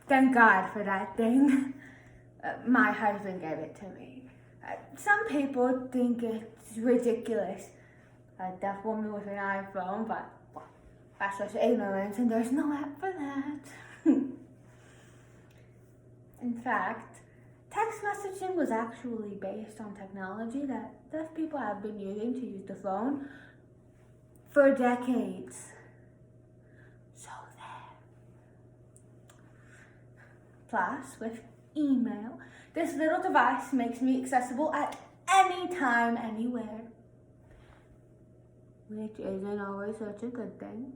Thank God for that thing. My husband gave it to me. Some people think it's ridiculous. A deaf woman with an iPhone, but well, that's just ignorance, and there's no app for that. In fact, text messaging was actually based on technology that deaf people have been using to use the phone for decades. So there. Plus, with email, this little device makes me accessible at any time, anywhere. Which isn't always such a good thing.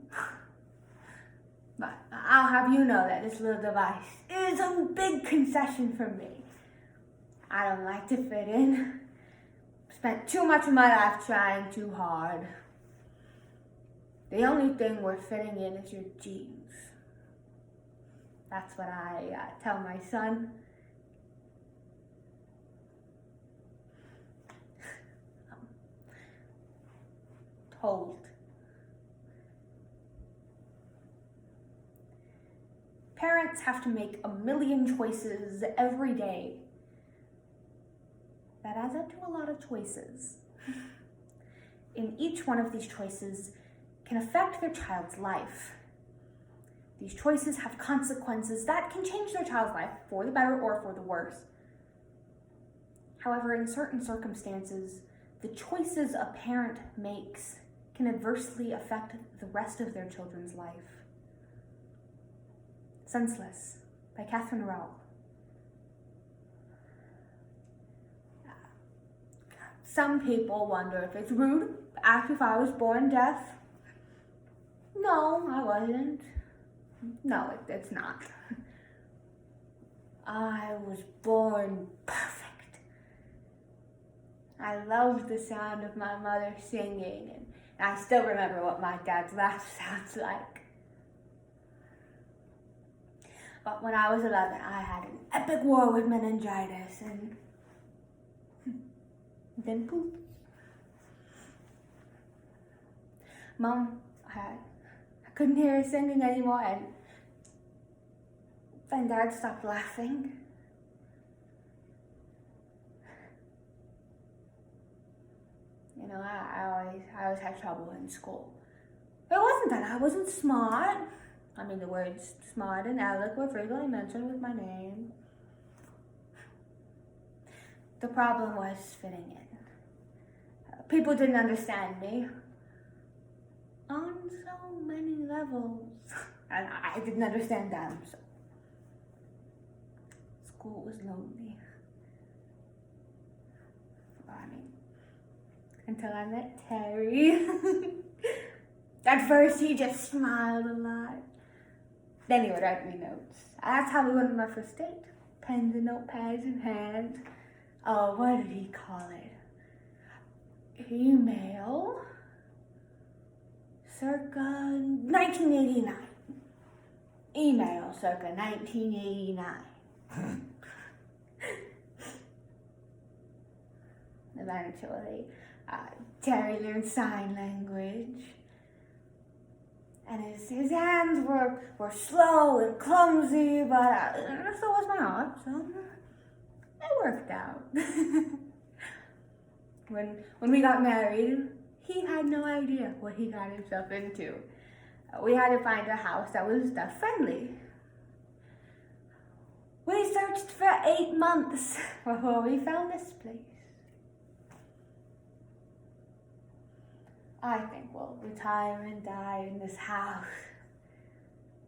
But I'll have you know that this little device is a big concession for me. I don't like to fit in. Spent too much of my life trying too hard. The only thing worth fitting in is your jeans. That's what I tell my son. Told. Parents have to make a million choices every day. That adds up to a lot of choices. And each one of these choices can affect their child's life. These choices have consequences that can change their child's life for the better or for the worse. However, in certain circumstances, the choices a parent makes can adversely affect the rest of their children's life. Senseless by Catherine Rowell. Some people wonder if it's rude to ask if I was born deaf. No, I wasn't. No, it's not. I was born perfect. I loved the sound of my mother singing, and I still remember what my dad's laugh sounds like. But when I was 11, I had an epic war with meningitis, and then poof. Mom, I couldn't hear her singing anymore, and then Dad stopped laughing. You know, I always had trouble in school. It wasn't that I wasn't smart. I mean, the words smart and Alec were frequently mentioned with my name. The problem was fitting in. People didn't understand me on so many levels, and I didn't understand them, so school was lonely. I mean, until I met Terry. At first, he just smiled a lot. Then he would write me notes. That's how we went on our first date. Pens and notepads in hand. Oh, what did he call it? Email. Circa 1989. Email circa 1989. Eventually, Terry learned sign language. And his hands were slow and clumsy, but so was my heart, so it worked out. When we got married, he had no idea what he got himself into. We had to find a house that was deaf friendly. We searched for 8 months before we found this place. I think we'll retire and die in this house.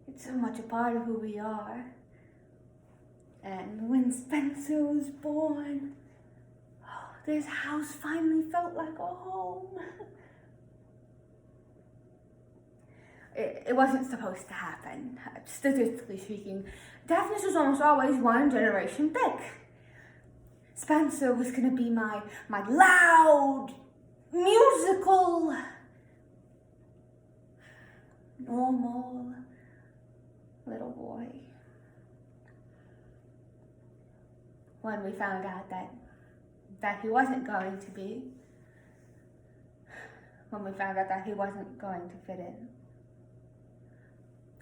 It's so much a part of who we are. And when Spencer was born, this house finally felt like a home. It wasn't supposed to happen. Statistically speaking, deafness was almost always one generation thick. Spencer was gonna be my loud, musical, normal little boy. When we found out that he wasn't going to be, when we found out that he wasn't going to fit in,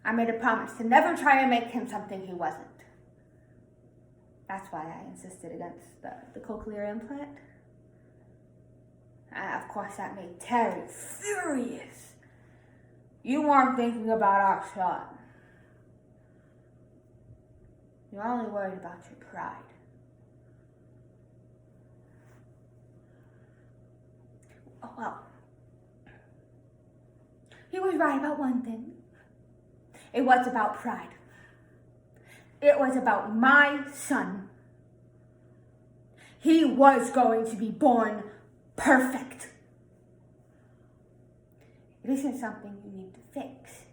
I made a promise to never try and make him something he wasn't. That's why I insisted against the cochlear implant. And of course, that made Terry furious. You weren't thinking about our son. You're only worried about your pride. Oh, well. He was right about one thing. It was about pride. It was about my son. He was going to be born perfect. It isn't something you need to fix.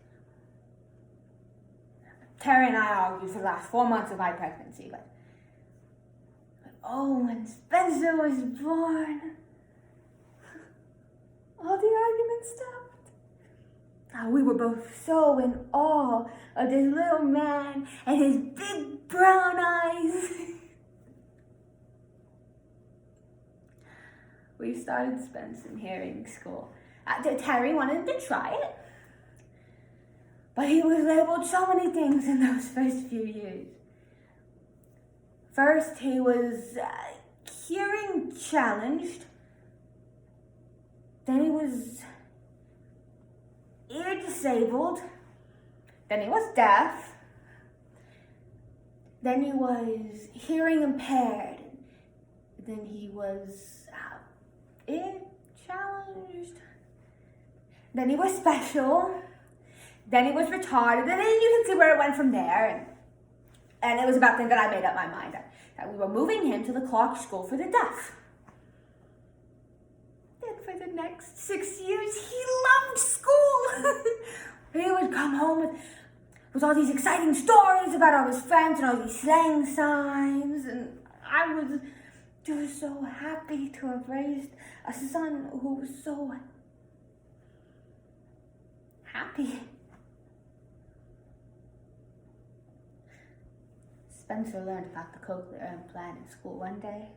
Terry and I argued for the last 4 months of my pregnancy, but when Spencer was born, all the arguments stopped. We were both so in awe of this little man and his big brown eyes. We started Spencer in hearing school. Terry wanted to try it, but he was labeled so many things in those first few years. First, he was hearing challenged. Then he was ear disabled. Then he was deaf. Then he was hearing impaired. Then he was ear challenged. Then he was special. Then he was retarded. And then you can see where it went from there. And it was about then that I made up my mind that we were moving him to the Clark School for the Deaf. Then for the next 6 years, he loved school. He would come home with all these exciting stories about all his friends and all these slang signs. And I was just so happy to have raised a son who was so happy. Spencer learned about the cochlear implant in school one day.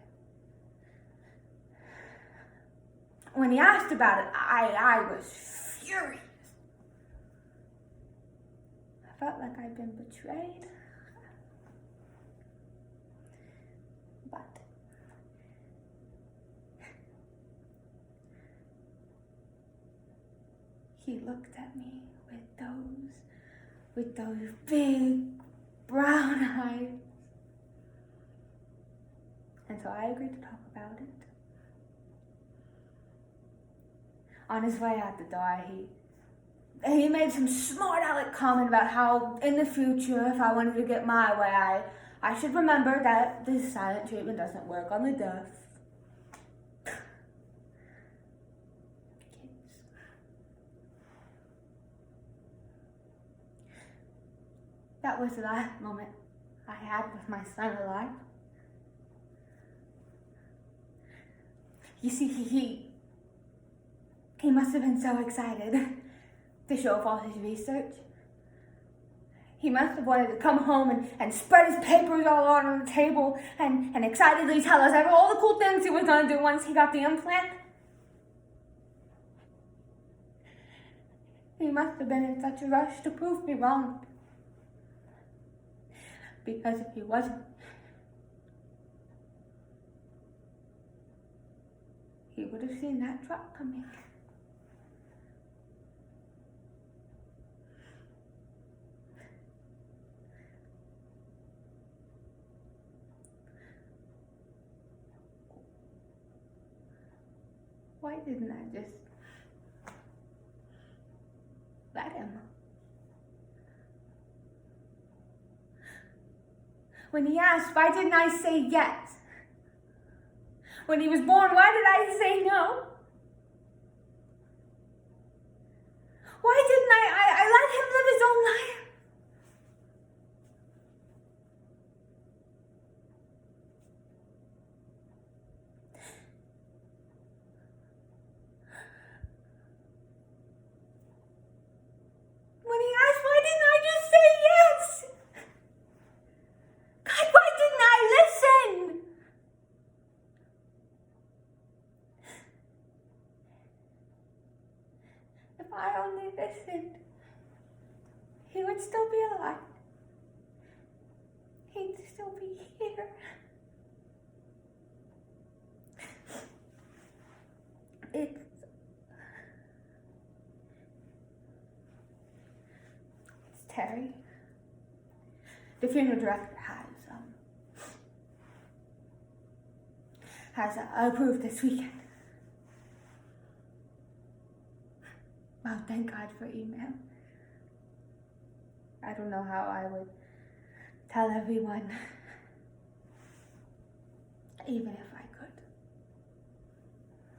When he asked about it, I was furious. I felt like I'd been betrayed. But he looked at me with those big brown eyes. And so I agreed to talk about it. On his way out the door, he made some smart aleck comment about how in the future, if I wanted to get my way, I should remember that this silent treatment doesn't work on the deaf. Kids. That was the last moment I had with my son alive. You see, he must have been so excited to show off all his research. He must have wanted to come home and spread his papers all on the table and excitedly tell us all the cool things he was going to do once he got the implant. He must have been in such a rush to prove me wrong. Because if he wasn't, he would have seen that truck coming. Why didn't I just let him? When he asked, why didn't I say yes? When he was born, why did I say no? Why didn't I let him live his own life? When he asked, why didn't I just say yes? God, why didn't I listen? If I only listened, he would Terry. The funeral director has approved this weekend. Wow, thank God for email. I don't know how I would tell everyone, even if